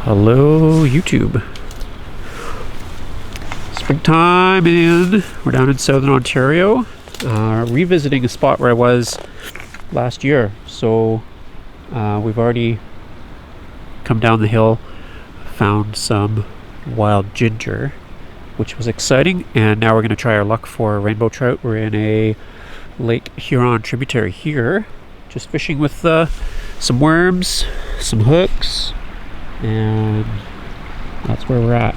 Hello YouTube. Springtime and we're down in southern Ontario, revisiting a spot where I was last year. So we've already come down the hill, found some wild ginger, which was exciting, and now we're going to try our luck for rainbow trout. We're in a Lake Huron tributary here, just fishing with some worms, some hooks, and that's where we're at.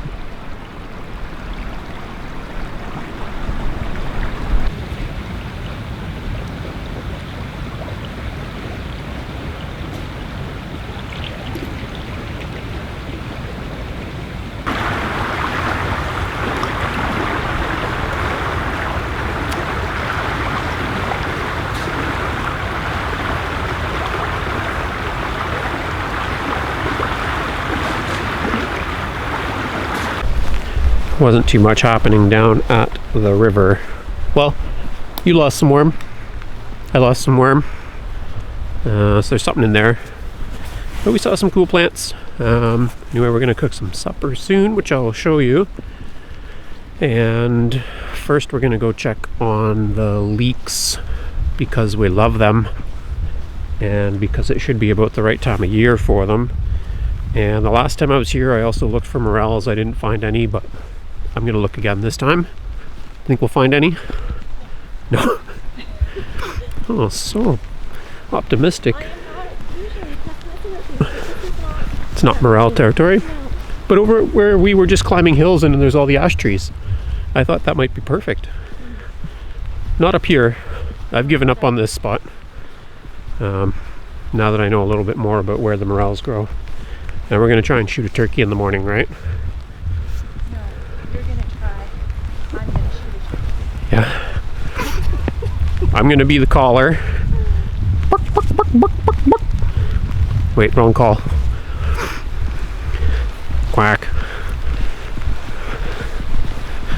Wasn't too much happening down at the river. Well, you lost some worm, I lost some worm, so there's something in there, but we saw some cool plants. Anyway, we're gonna cook some supper soon, which I'll show you, and first we're gonna go check on the leeks because we love them and because it should be about the right time of year for them. And the last time I was here I also looked for morels. I didn't find any, but I'm gonna look again this time. Think we'll find any? No. Oh, so optimistic. It's not morel territory, but over where we were just climbing hills and there's all the ash trees. I thought that might be perfect. Not up here. I've given up on this spot. Now that I know a little bit more about where the morels grow. And we're gonna try and shoot a turkey in the morning, right? Yeah. I'm gonna be the caller. Wait, wrong call. Quack.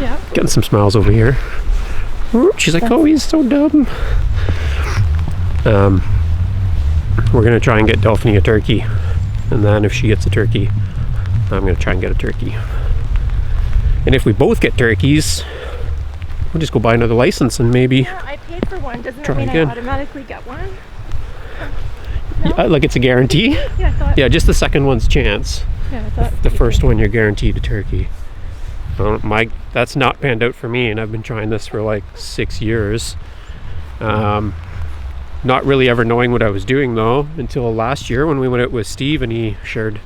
Yeah. Getting some smiles over here. She's like, oh, he's so dumb. We're gonna try and get Delphanie a turkey. And then if she gets a turkey, I'm gonna try and get a turkey. And if we both get turkeys, we'll just go buy another license and maybe. Yeah, I paid for one. Doesn't that mean again. I automatically get one? No? Yeah, like it's a guarantee? Yeah, I thought. Yeah, just the second one's chance. Yeah, I thought. The first one you're guaranteed a turkey. That's not panned out for me, and I've been trying this for like 6 years. Not really ever knowing what I was doing though until last year when we went out with Steve and he shared.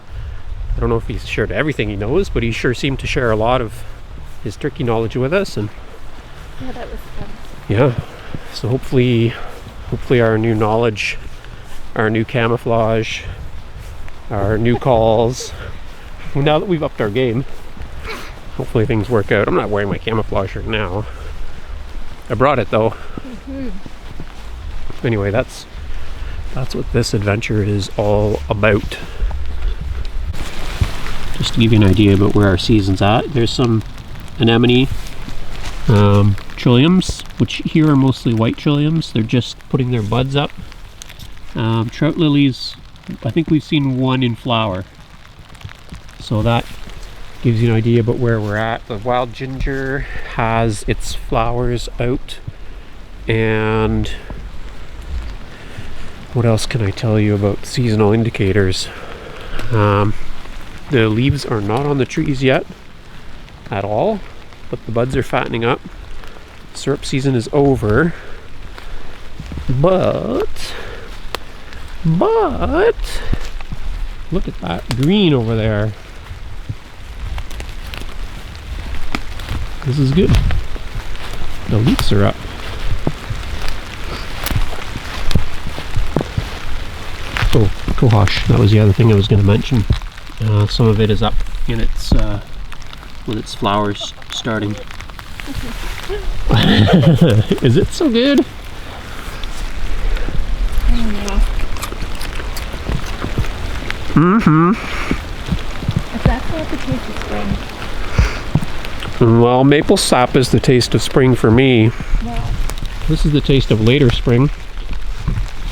I don't know if he shared everything he knows, but he sure seemed to share a lot of his turkey knowledge with us. And yeah, that was fun. Yeah, so hopefully our new knowledge, our new camouflage, our new calls, now that we've upped our game, hopefully things work out. I'm not wearing my camouflage shirt now. I brought it though. Anyway, that's what this adventure is all about. Just to give you an idea about where our season's at, there's some anemone trilliums, which here are mostly white trilliums. They're just putting their buds up. Trout lilies, I think we've seen one in flower, so that gives you an idea about where we're at. The wild ginger has its flowers out, and what else can I tell you about seasonal indicators? The leaves are not on the trees yet at all, but the buds are fattening up. Syrup season is over, but look at that green over there. This is good. The leeks are up. Oh, cohosh, that was the other thing I was going to mention. Some of it is up in its with its flowers starting. Is it so good? If that's not the taste of spring. Well, maple sap is the taste of spring for me. Wow. This is the taste of later spring.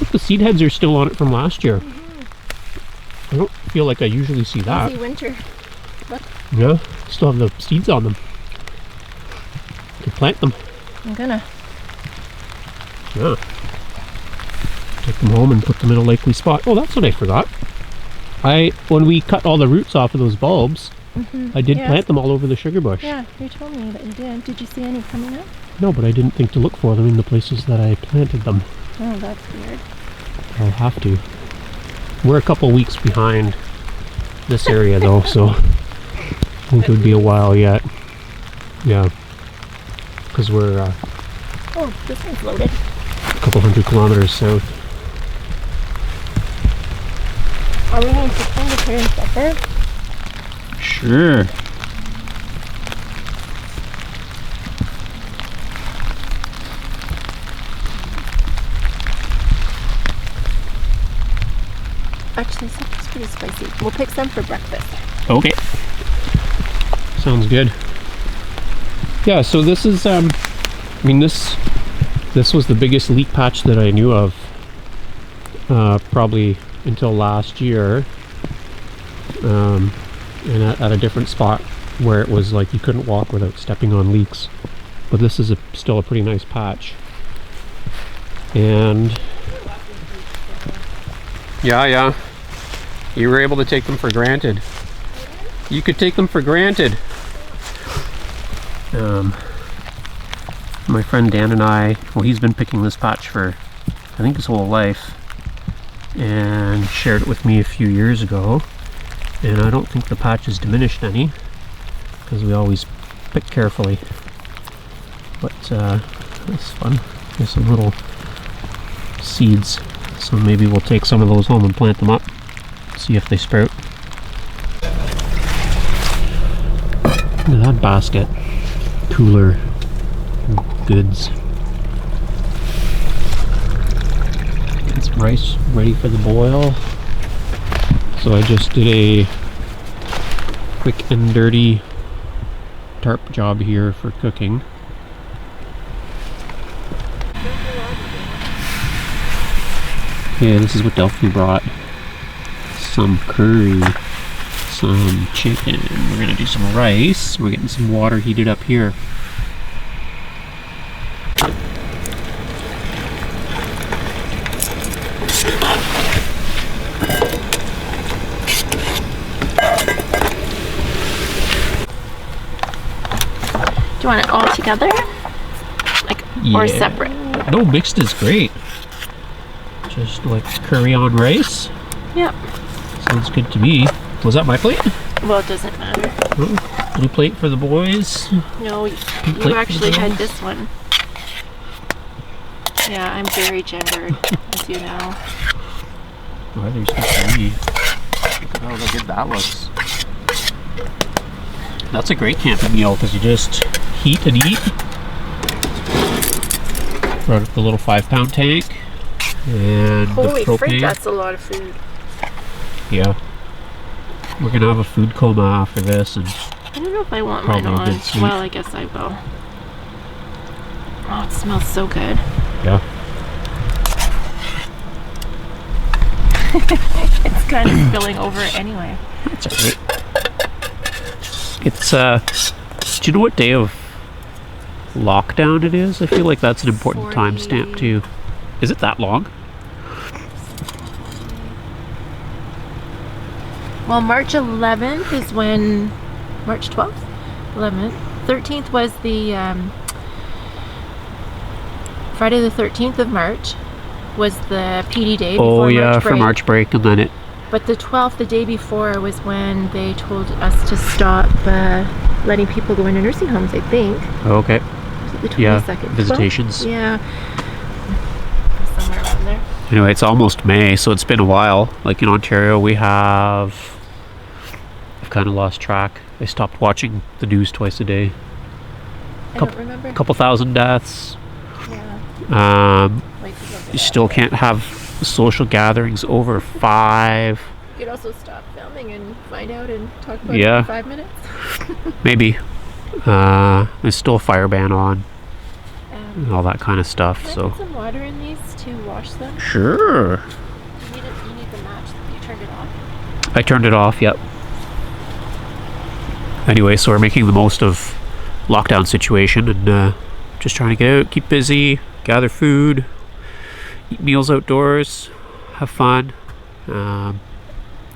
Look, the seed heads are still on it from last year. I don't feel like I usually see that. Easy winter. Look. Yeah, still have the seeds on them. You can plant them. I'm gonna. Yeah. Take them home and put them in a likely spot. Oh, that's what I forgot. When we cut all the roots off of those bulbs, I did plant them all over the sugar bush. Yeah, you told me that you did. Did you see any coming up? No, but I didn't think to look for them in the places that I planted them. Oh, that's weird. I'll have to. We're a couple weeks behind this area though, so I think it would be a while yet. Yeah. Because we're oh, this one's loaded. a couple 100 kilometers south. Are we going to find the clear supper? Sure. Actually, supper's pretty spicy. We'll pick some for breakfast. Okay. Sounds good. Yeah, so this is I mean this was the biggest leek patch that I knew of probably until last year, and at a different spot where it was like you couldn't walk without stepping on leeks. But this is still a pretty nice patch. And yeah, you were able to take them for granted. You could take them for granted. My friend Dan and I, well, he's been picking this patch for I think his whole life, and shared it with me a few years ago, and I don't think the patch has diminished any because we always pick carefully. But it's fun. There's some little seeds, so maybe we'll take some of those home and plant them up, see if they sprout. Look at that basket. Cooler goods. Get some rice ready for the boil. So I just did a quick and dirty tarp job here for cooking. Okay, this is what Delphanie brought. Some curry, some chicken. We're gonna do some rice. We're getting some water heated up here. Do you want it all together? Like, or separate? No, mixed is great. Just like curry on rice. Yep. Sounds good to me. Was that my plate? Well, it doesn't matter. Oh, blue plate for the boys. No, you actually had this one. Yeah, I'm very gendered, as you know. Why there's good to me. Look how good that looks. That's a great camping meal because you just heat and eat. Brought up the little 5-pound tank and holy the propane. freak, that's a lot of food. Yeah. We're gonna have a food coma after this, and I don't know if I want mine on. Well, I guess I will. Oh, it smells so good. Yeah. It's kind of spilling over anyway. That's alright. It's do you know what day of lockdown it is? I feel like that's an important timestamp too. Is it that long? Well, March 11th is when, March 12th? 11th. 13th was the, Friday the 13th of March was the PD day before March break. For March break, and then it... But the 12th, the day before, was when they told us to stop letting people go into nursing homes, I think. Oh, okay. Was it the 22nd? Yeah, visitations. 12th? Yeah. Somewhere around there. Anyway, it's almost May, so it's been a while. Like in Ontario, I've kind of lost track. I stopped watching the news twice a day. I don't remember. A couple thousand deaths. Yeah. You still can't have social gatherings over 5. You could also stop filming and find out and talk about it for 5 minutes. Maybe. There's still a fire ban on. And all that kind of stuff. Can I put some water in these to wash them? Sure. You need the match. You turned it off. I turned it off, yep. Anyway, so we're making the most of lockdown situation and just trying to get out, keep busy, gather food, eat meals outdoors, have fun.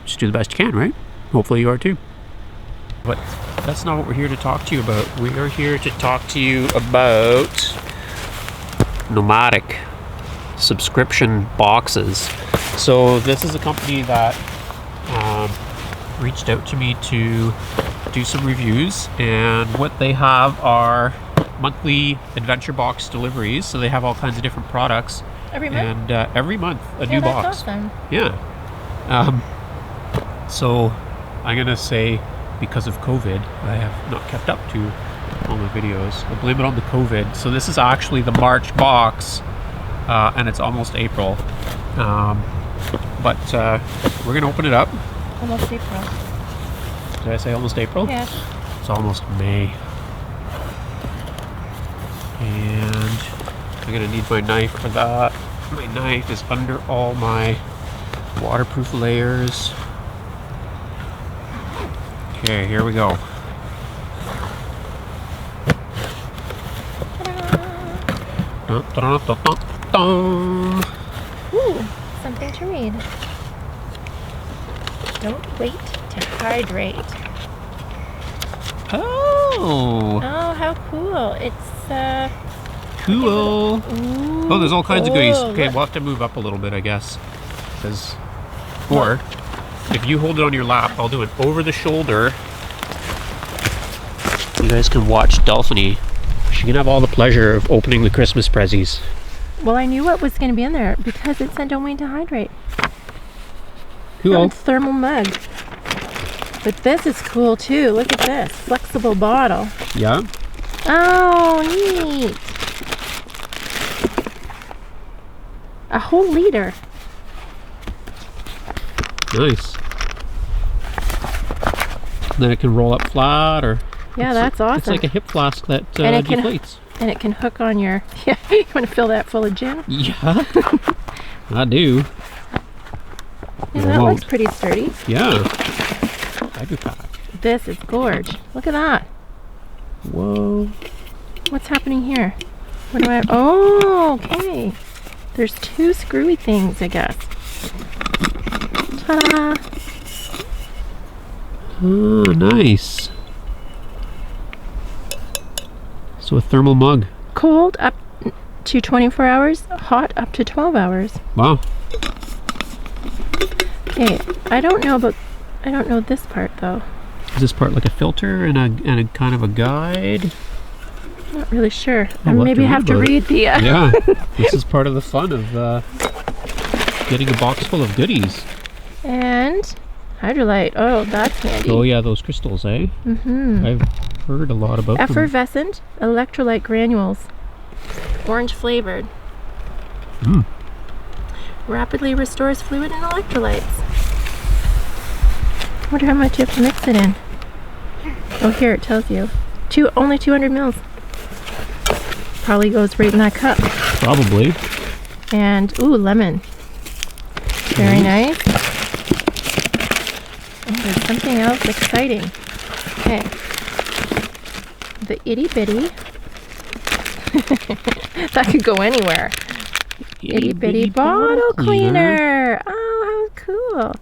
Just do the best you can, right? Hopefully you are too. But that's not what we're here to talk to you about. We are here to talk to you about Nomadik subscription boxes. So this is a company that reached out to me to do some reviews, and what they have are monthly adventure box deliveries. So they have all kinds of different products Every month? and every month a new box. That's awesome. Yeah. So I'm gonna say, because of COVID, I have not kept up to all my videos. I blame it on the COVID. So this is actually the March box, and it's almost April. But we're gonna open it up. Almost April. Did I say almost April? Yeah. It's almost May. And I'm gonna need my knife for that. My knife is under all my waterproof layers. Okay, here we go. Dun, dun, dun, dun, dun. Ooh, something to read. Don't wait to hydrate. Oh, Oh, how cool. It's cool. Ooh, Oh, there's all kinds of goodies. cool. Okay, we'll have to move up a little bit, I guess. Because, or if you hold it on your lap, I'll do it over the shoulder. You guys can watch Delphanie. She can have all the pleasure of opening the Christmas prezzies. Well, I knew what was going to be in there because it said don't wait to hydrate. Cool. A thermal mug. But this is cool too. Look at this. Flexible bottle. Yeah. Oh, neat. A whole liter. Nice. Then it can roll up flat, or Yeah, that's awesome. it's like a hip flask that And it can- deflates. And it can hook on your... Yeah, you want to fill that full of gin? Yeah, I do. Yeah, I that won't. looks pretty sturdy. Yeah. Hydro pack. This is gorge. Look at that. Whoa. What's happening here? What do I... Oh, okay. There's two screwy things, I guess. Ta-da! Oh, nice. So a thermal mug. Cold up to 24 hours, hot up to 12 hours. Wow. Okay, I don't know this part though. Is this part like a filter and a kind of a guide? Not really sure. I'll have Maybe to have to read read the... Yeah. This is part of the fun of getting a box full of goodies. And hydrolyte. Oh, that's handy. Oh yeah, those crystals, eh? Mm-hmm. I've heard a lot about them. Effervescent electrolyte granules. Orange flavored. Mm. Rapidly restores fluid and electrolytes. Wonder how much you have to mix it in. Oh, here it tells you. Only 200 mils. Probably goes right in that cup. Probably. And, ooh, lemon. Very nice. Oh, there's something else exciting. Okay. The itty bitty. That could go anywhere. Itty bitty bottle cleaner. Oh, how cool.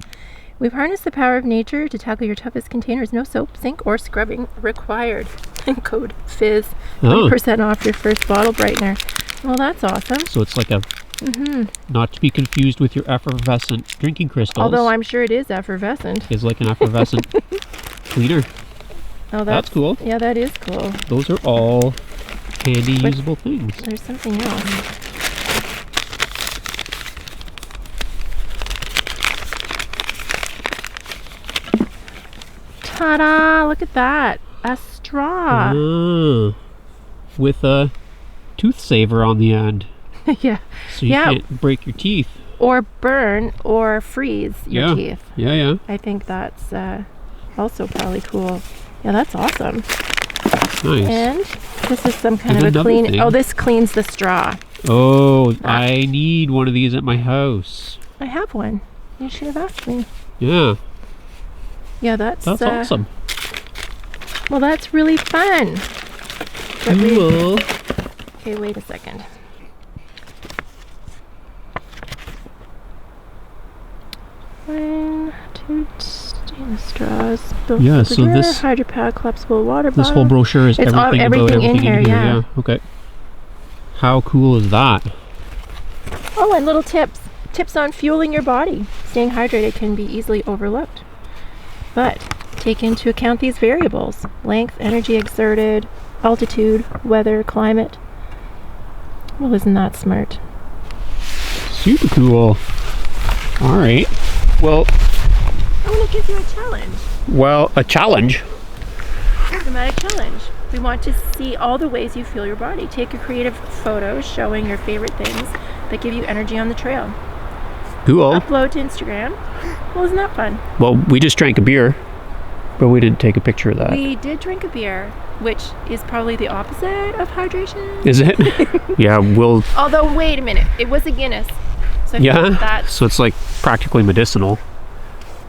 We've harnessed the power of nature to tackle your toughest containers. No soap, sink, or scrubbing required. And code FIZZ. 20% off your first bottle brightener. Well, that's awesome. So it's like a, not to be confused with your effervescent drinking crystals. Although I'm sure it is effervescent. Is like an effervescent cleaner. Oh, That's cool. Yeah, that is cool. Those are all handy, usable things. There's something else. Ta-da! Look at that. A straw. Ah, with a tooth saver on the end. Yeah. So you can't break your teeth. Or burn or freeze your teeth. Yeah, yeah. I think that's also probably cool. Yeah, that's awesome. Nice. And this is some kind And of a another clean... thing. Oh, this cleans the straw. Oh, I need one of these at my house. I have one. You should have asked me. Yeah. Yeah, that's awesome. Well, that's really fun. Cool. Okay, wait a second. One, two stainless straws. Yeah, so this Hydro Pad, collapsible water bottle. This whole brochure is it's everything about everything in here. Yeah. Okay. How cool is that? Oh, and little tips. Tips on fueling your body. Staying hydrated can be easily overlooked. But take into account these variables: length, energy exerted, altitude, weather, climate. Well, isn't that smart? Super cool. All right. Well, I want to give you a challenge. Well, a challenge? Nomadik challenge. We want to see all the ways you fuel your body. Take a creative photo showing your favorite things that give you energy on the trail. Cool. Upload to Instagram. Well, isn't that fun? Well, we just drank a beer, but we didn't take a picture of that. We did drink a beer, which is probably the opposite of hydration. Is it? Yeah, we'll... Although, wait a minute. It was a Guinness. So I Yeah? think that's... So it's like practically medicinal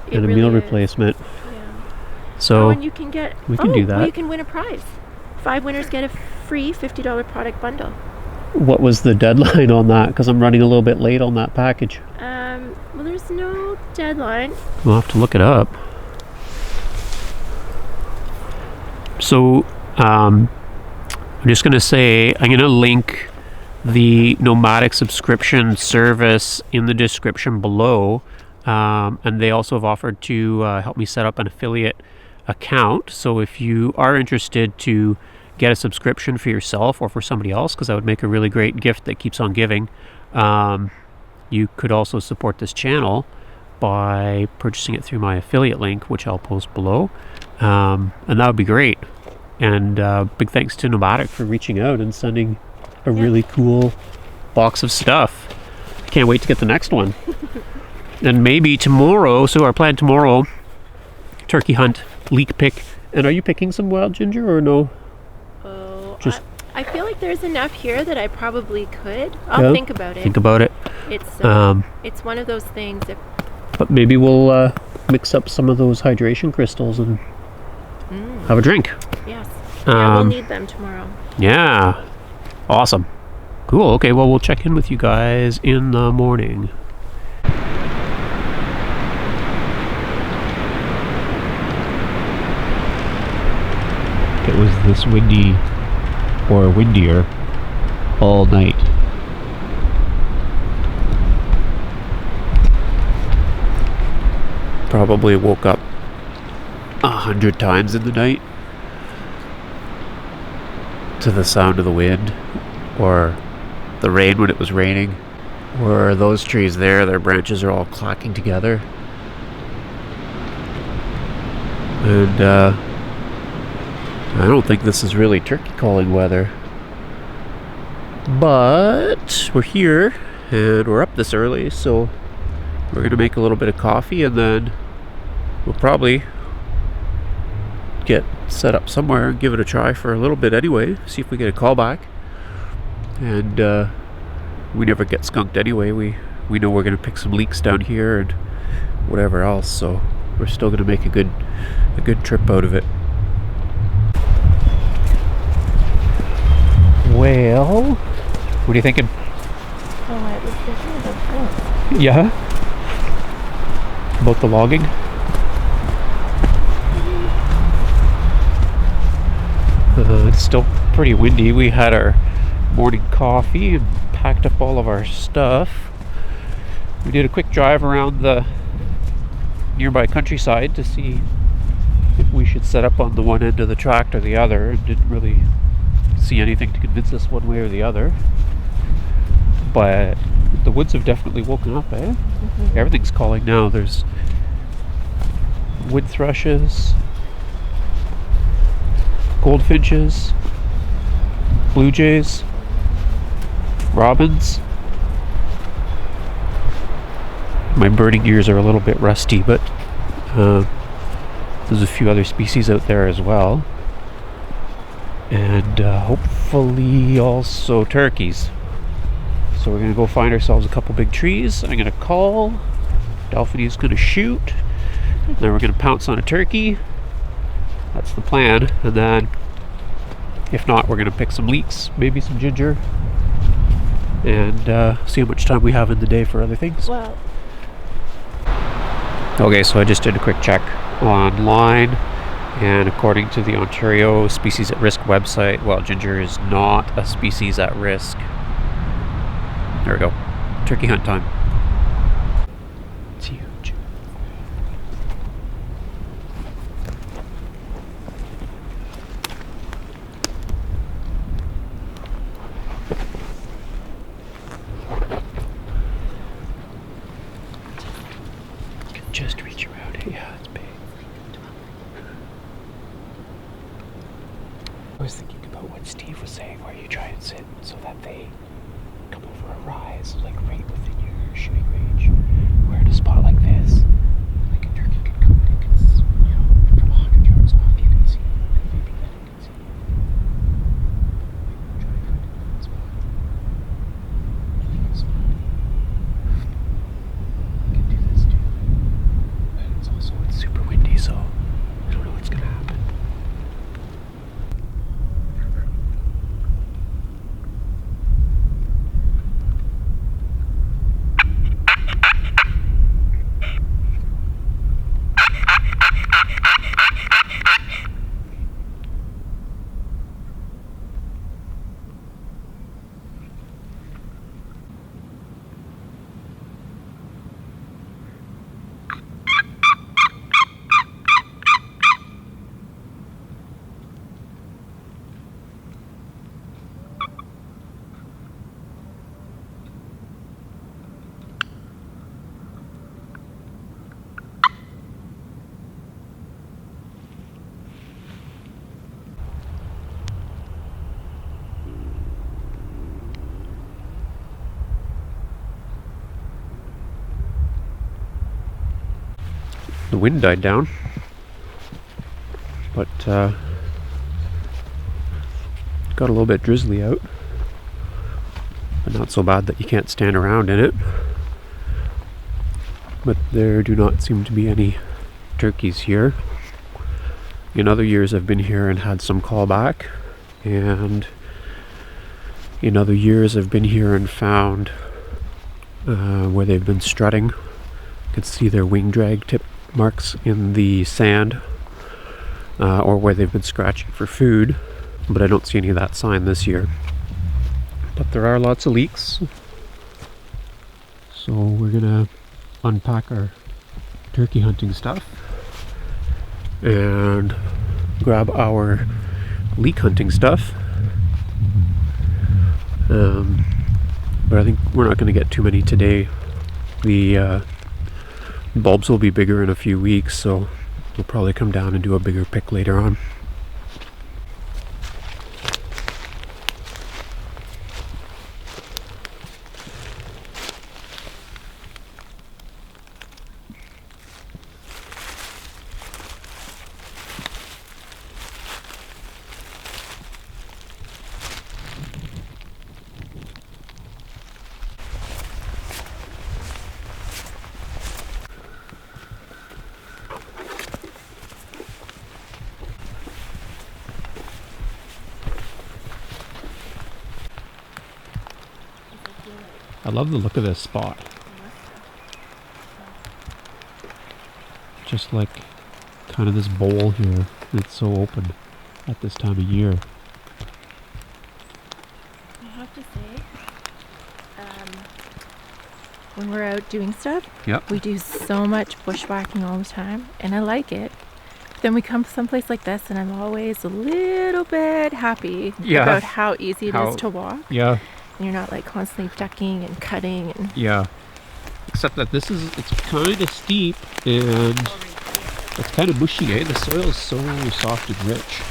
and a really meal is. replacement. Yeah. So and you can get... we can do that. Well, you can win a prize. 5 winners get a free $50 product bundle. what was the deadline on that? Because I'm running a little bit late on that package. Well, there's no deadline. We'll have to look it up. So, I'm just going to say, I'm going to link the Nomadik subscription service in the description below. And they also have offered to help me set up an affiliate account. So if you are interested to get a subscription for yourself or for somebody else, because that would make a really great gift that keeps on giving, you could also support this channel by purchasing it through my affiliate link, which I'll post below. And that would be great. And big thanks to Nomadik for reaching out and sending a really cool box of stuff. I can't wait to get the next one. And maybe tomorrow, so our plan tomorrow, turkey hunt, leek pick. And are you picking some wild ginger or no? Oh, Just I feel like there's enough here that I probably could. I'll think about it. Think about it. It's one of those things. But maybe we'll mix up some of those hydration crystals and have a drink. Yes. Yeah, we'll need them tomorrow. Yeah. Awesome. Cool. Okay, well, we'll check in with you guys in the morning. It was this windy or windier all night. Probably woke up 100 times in the night to the sound of the wind or the rain when it was raining, or those trees there, their branches are all clacking together. And I don't think this is really turkey calling weather, but we're here and we're up this early, so we're gonna make a little bit of coffee and then we'll probably get set up somewhere and give it a try for a little bit anyway, see if we get a call back. And we never get skunked anyway. We know we're gonna pick some leeks down here and whatever else, so we're still gonna make a good trip out of it. Well, what are you thinking? Oh, I was thinking about this. Yeah? About the logging? It's still pretty windy. We had our morning coffee and packed up all of our stuff. We did a quick drive around the nearby countryside to see if we should set up on the one end of the tract or the other, and didn't really see anything to convince us one way or the other. But the woods have definitely woken up, eh? Mm-hmm. Everything's calling now. There's wood thrushes, goldfinches, blue jays, robins. My birding ears are a little bit rusty, but there's a few other species out there as well. And hopefully also turkeys. So we're going to go find ourselves a couple big trees. I'm going to call. Delphine is going to shoot. Then we're going to pounce on a turkey. That's the plan. And then, if not, we're going to pick some leeks, maybe some ginger, and see how much time we have in the day for other things. Well, okay, so I just did a quick check online, and according to the Ontario Species at Risk website, well, ginger is not a species at risk. There we go. Turkey hunt time. It's huge. Can just reach around it. Yeah, it's big. I was thinking about what Steve was saying, where you try and sit so that they come over a rise, like right within your shooting range. Where in a spot like this, like a turkey can come and it can, from 100 yards off, you can see, and maybe then it can see. Try and find a good spot. I think it's fine. I can do this too. But it's super windy, so I don't know what's gonna happen. The wind died down, but got a little bit drizzly out, but not so bad that you can't stand around in it. But there do not seem to be any turkeys here. In other years I've been here and had some callback, and in other years I've been here and found where they've been strutting. You can see their wing drag tip marks in the sand, or where they've been scratching for food, but I don't see any of that sign this year. But there are lots of leeks, so we're gonna unpack our turkey hunting stuff and grab our leek hunting stuff. But I think we're not going to get too many today. The bulbs will be bigger in a few weeks, so we'll probably come down and do a bigger pick later on. I love the look of this spot. Just like kind of this bowl here. It's so open at this time of year. I have to say, when we're out doing stuff, Yep. we do so much bushwhacking all the time, and I like it. Then we come someplace like this, and I'm always a little bit happy about how easy it is to walk. Yeah. And you're not like constantly ducking and cutting and Yeah. Except that it's kind of steep and it's kind of mushy, eh? The soil is so soft and rich.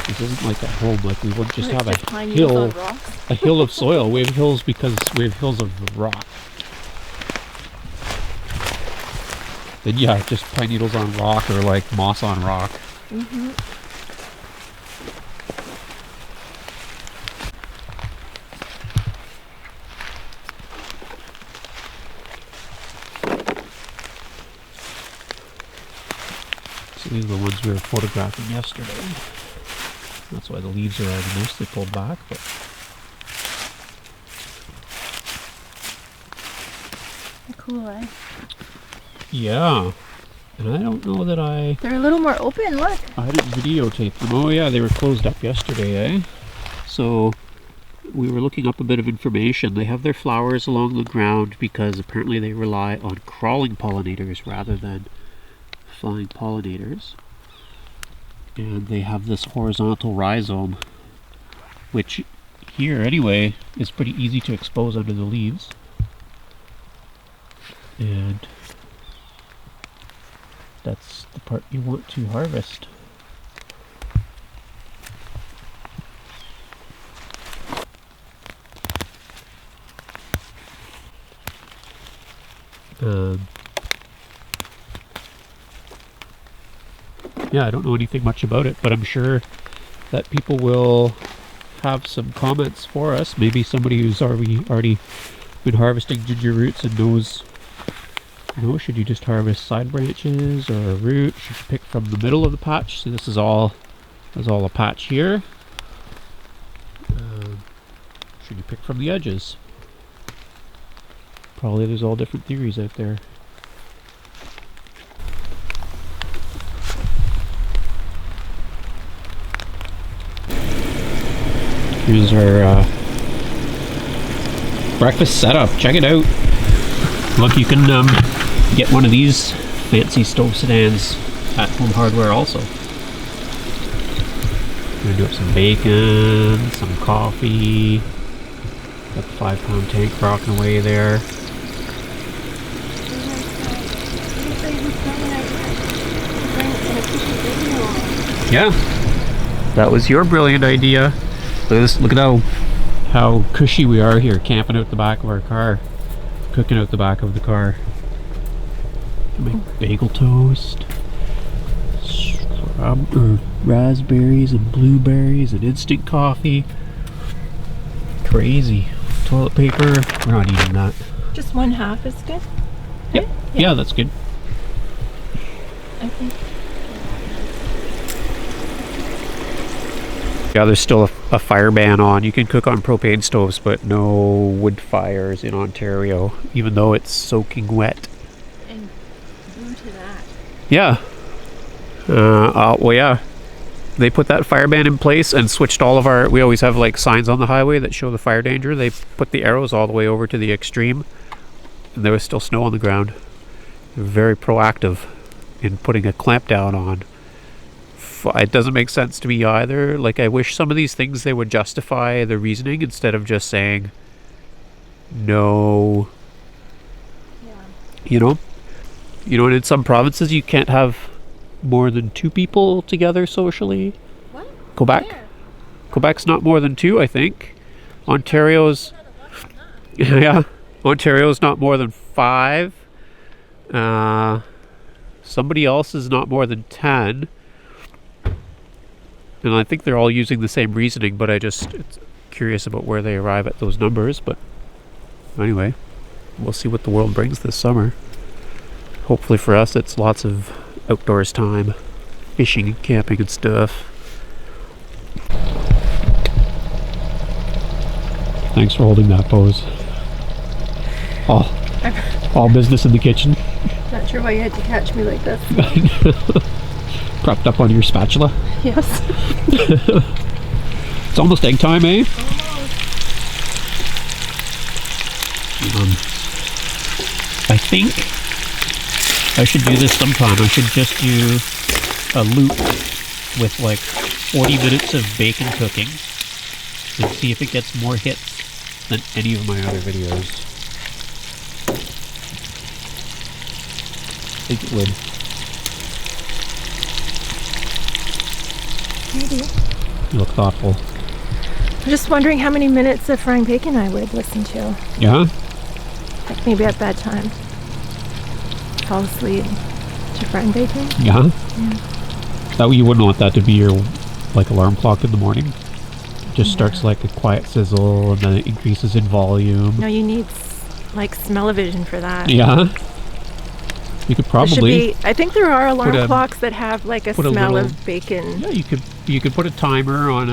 This isn't like at home, like we would just have a hill of soil. We have hills because we have hills of rock. Then yeah, just pine needles on rock or like moss on rock. Mm-hmm. These are the ones we were photographing yesterday. That's why the leaves are already mostly pulled back. But they're cool, eh? yeah. And I don't know that They're a little more open, look. I didn't videotape them. Oh yeah, they were closed up yesterday, eh? So we were looking up a bit of information. They have their flowers along the ground because apparently they rely on crawling pollinators rather than flying pollinators. And they have this horizontal rhizome, which here anyway is pretty easy to expose under the leaves. And that's the part you want to harvest. Yeah, I don't know anything much about it, but I'm sure that people will have some comments for us. Maybe somebody who's already been harvesting ginger roots and knows, you know, should you just harvest side branches or a root? Should you pick from the middle of the patch? So this is all a patch here. Should you pick from the edges? Probably there's all different theories out there. Here's our breakfast setup. Check it out. Look, you can get one of these fancy stove sedans at Home Hardware also. We're gonna do up some bacon, some coffee. Got the 5-pound tank rocking away there. Yeah, that was your brilliant idea. Look at this, look at how cushy we are here, camping out the back of our car, cooking out the back of the car. Make bagel toast, raspberries and blueberries and instant coffee. Crazy. Toilet paper, we're not eating that. Just 1/2 is good? Yep. Right? Yeah, that's good. I think. Yeah, there's still a fire ban on. You can cook on propane stoves, but no wood fires in Ontario, even though it's soaking wet. And due to that. Yeah. Well, yeah. They put that fire ban in place and switched all of our... We always have like signs on the highway that show the fire danger. They put the arrows all the way over to the extreme, and there was still snow on the ground. They're very proactive in putting a clamp down on. It doesn't make sense to me either. Like, I wish some of these things they would justify the reasoning instead of just saying no. Yeah. You know, and in some provinces you can't have more than 2 people together socially. What? Quebec. Where? Quebec's not more than 2, I think. Ontario's yeah. Ontario's not more than 5. Somebody else is not more than 10. And I think they're all using the same reasoning, but it's curious about where they arrive at those numbers. But anyway, we'll see what the world brings this summer. Hopefully for us it's lots of outdoors time, fishing and camping and stuff. Thanks for holding that pose. All business in the kitchen. Not sure why you had to catch me like this. Propped up on your spatula. Yes. It's almost egg time, eh? I think I should do this sometime. I should just do a loop with like 40 minutes of bacon cooking and see if it gets more hits than any of my other videos. I think it would. Maybe. You look thoughtful. I'm just wondering how many minutes of frying bacon I would listen to. Yeah? Like maybe at bedtime. Fall asleep to frying bacon. Yeah? Yeah. That way you wouldn't want that to be your like alarm clock in the morning. It just starts like a quiet sizzle and then it increases in volume. No, you need like smell-o-vision for that. Yeah? You could There should probably be, I think there are alarm put a- clocks that have like a put a smell little- of bacon. Yeah, you could put a timer on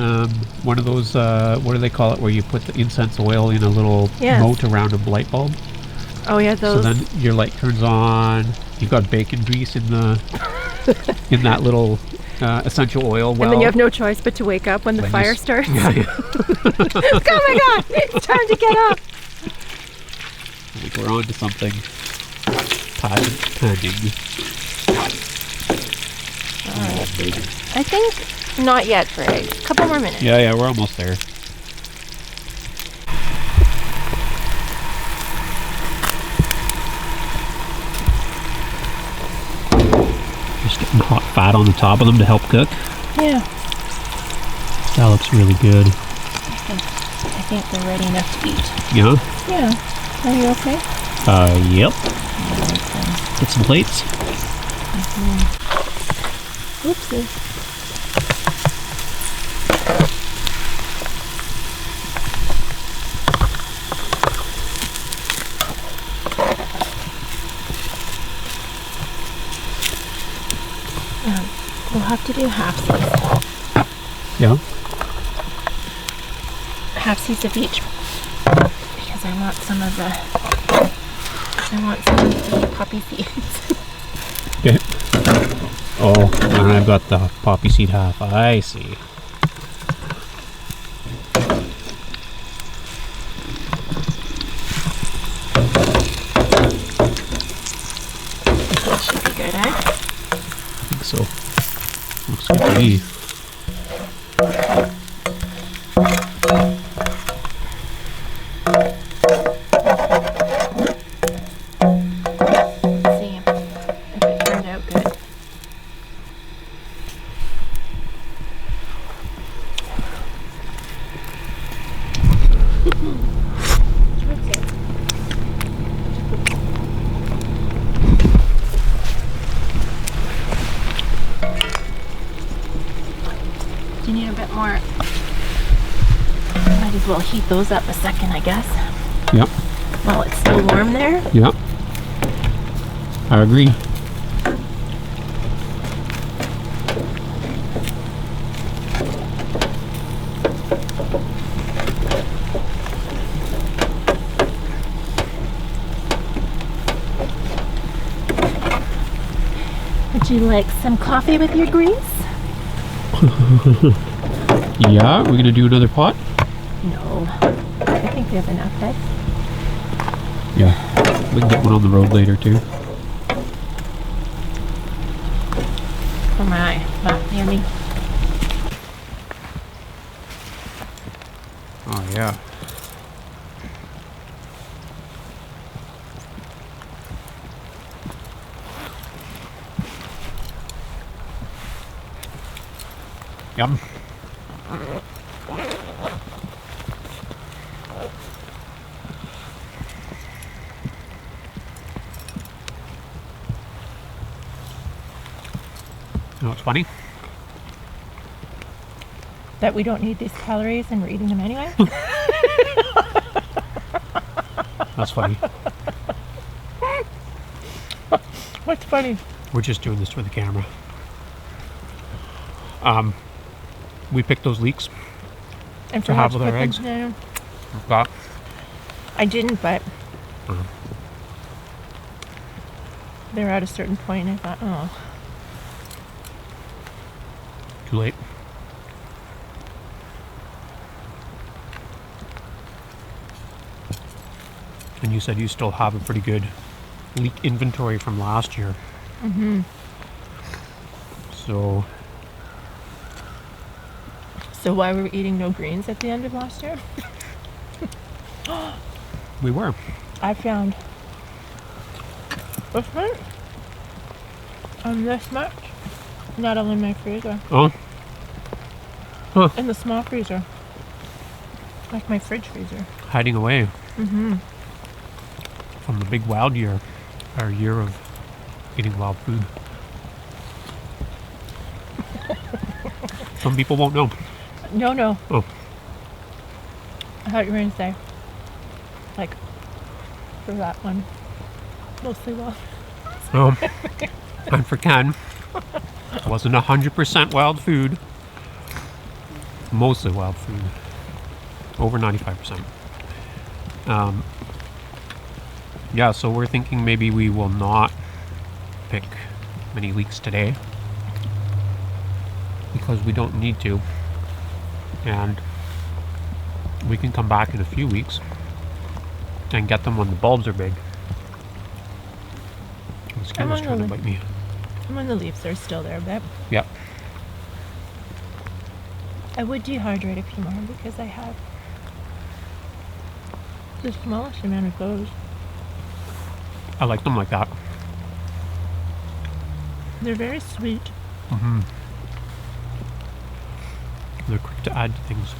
one of those what do they call it, where you put the incense oil in a little Yes. moat around a light bulb. Oh yeah, those. So then your light turns on. You've got bacon grease in the in that little essential oil well. And then you have no choice but to wake up when the Then you fire s- starts. Yeah, yeah. Oh my god, it's time to get up. I think we're on to something. Patent pending. I think not yet for eggs. A couple more minutes. Yeah, we're almost there. Just getting hot fat on the top of them to help cook. Yeah. That looks really good. I think they're ready enough to eat. Yeah? Yeah. Are you okay? Yep. Get some plates. Oopsie. We'll have to do halfsies. Yeah. Halfsies of each. Because I want some of the poppy seeds. Okay. Oh, and I've got the poppy seed half. I see. That should be good, eh? I think so. Looks good to me. Let's see if it turned out good. Do you need a bit more? Might as well heat those up a second, I guess. Yeah. While it's still warm there. Yeah. I agree. Would you like some coffee with your grease? Yeah, we're gonna do another pot? No. I think we have enough, eh? Yeah. We can get one on the road later too. For my yummy. Oh yeah. Yum. You know what's funny? That we don't need these calories and we're eating them anyway? That's funny. What's funny? We're just doing this for the camera. We picked those leeks. And To how have much with our cooking? eggs. Yeah. We've got I didn't, but Uh-huh. they were at a certain point and I thought, oh. too late. And you said you still have a pretty good leek inventory from last year. Mm-hmm. So So why were we eating no greens at the end of last year? we were. I found this much this much not all in my freezer. Oh, In the small freezer. Like my fridge freezer. hiding away Mm-hmm. from the big wild year, our year of eating wild food. Some people won't know. No. Oh, I thought you were gonna say, like, for that one, mostly wild. And for Ken, it wasn't 100% wild food. Mostly wild food. Over 95%. Yeah, so we're thinking maybe we will not pick many leeks today because we don't need to, and we can come back in a few weeks and get them when the bulbs are big. This kid was trying to bite me. And when the leaves are still there, but Yep. I would dehydrate a few more because I have the smallest amount of those. I like them like that. They're very sweet. Mm-hmm. They're quick to add to things.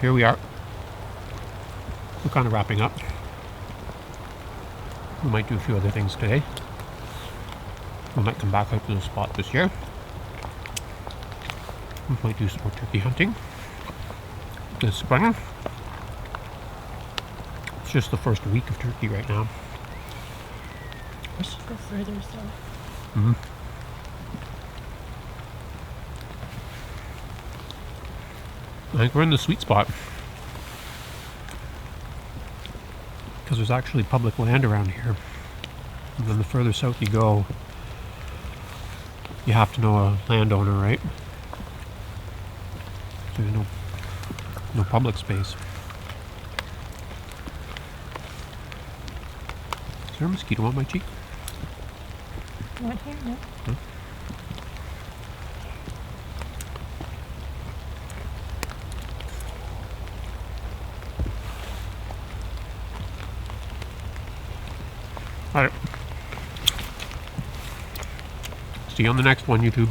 Here we are. We're kind of wrapping up. We might do a few other things today. We might come back out to the spot this year. We might do some more turkey hunting this spring. It's just the first week of turkey right now. I should go further south. Mm-hmm. I think we're in the sweet spot because there's actually public land around here, and then the further south you go, you have to know a landowner, right? So there's no public space. Is there a mosquito on my cheek? Not here, no. No? All right. See you on the next one, YouTube.